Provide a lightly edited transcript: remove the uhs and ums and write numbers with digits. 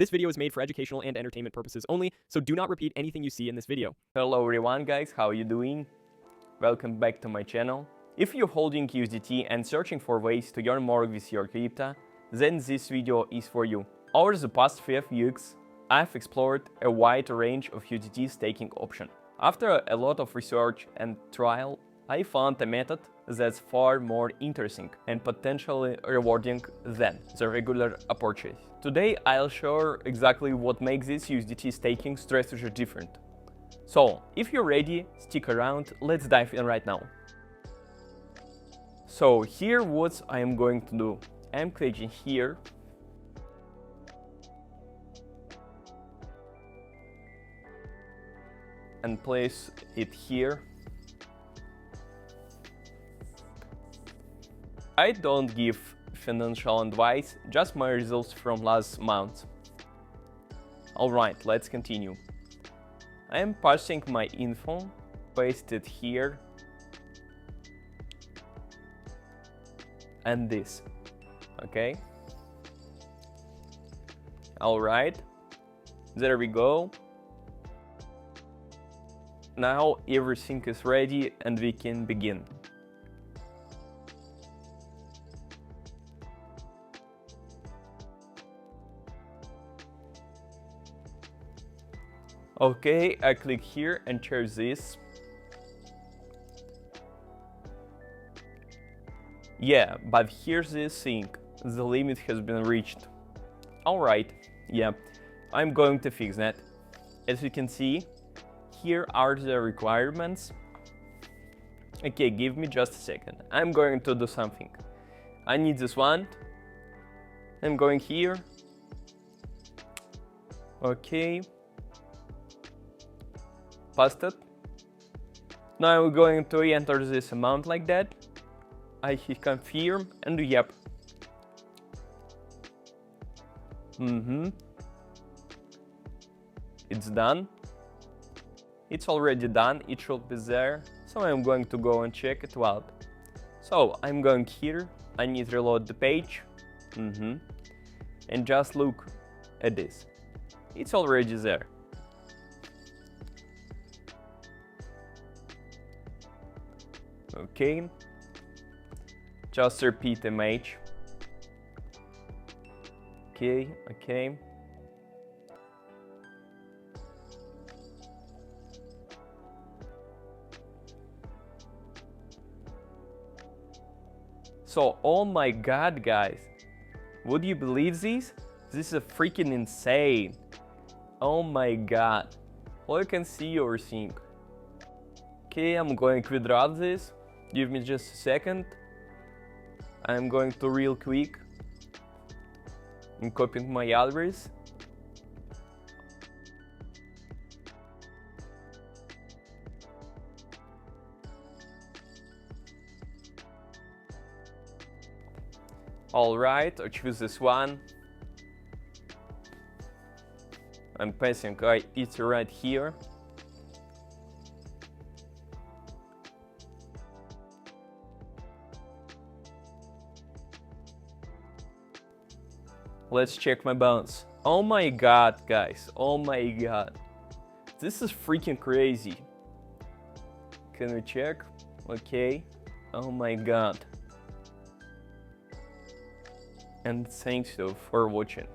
This video is made for educational and entertainment purposes only, so do not repeat anything you see in this video. Hello everyone guys, how you doing? Welcome back to my channel. If you're holding USDT and searching for ways to earn more with your crypto, then this video is for you. Over the past 5 weeks, I've explored a wide range of USDT staking options. After a lot of research and trial, I found a method that's far more interesting and potentially rewarding than the regular approaches. Today I'll share exactly what makes this USDT staking strategy different. So, if you're ready, stick around, let's dive in right now. So here what I am going to do. I'm clicking here. And place it here. I don't give financial advice, just my results from last month. Alright, let's continue. I am passing my info, paste it here, and this, okay? Alright, there we go. Now everything is ready and we can begin. Okay, I click here and choose this. Yeah, but here's the thing, the limit has been reached. Alright, yeah, I'm going to fix that. As you can see, here are the requirements. Okay, give me just a second. I'm going to do something. I need this one. I'm going here. Okay. Paste it. Now I'm going to enter this amount like that. I hit confirm and yep. It's done. It's already done, it should be there. So I'm going to go and check it out. So I'm going here, I need to reload the page. And just look at this. It's already there. Okay, just repeat image. Okay. So, oh my god guys, would you believe this? This is freaking insane. Oh my god, well you can see everything. Okay, I'm going to withdraw this. Give me just a second. I'm going to real quick and copying my address. Alright, I choose this one. I'm passing it right here. Let's check my balance. Oh my god, guys. Oh my god. This is freaking crazy. Can we check? Okay. Oh my god. And thanks you for watching.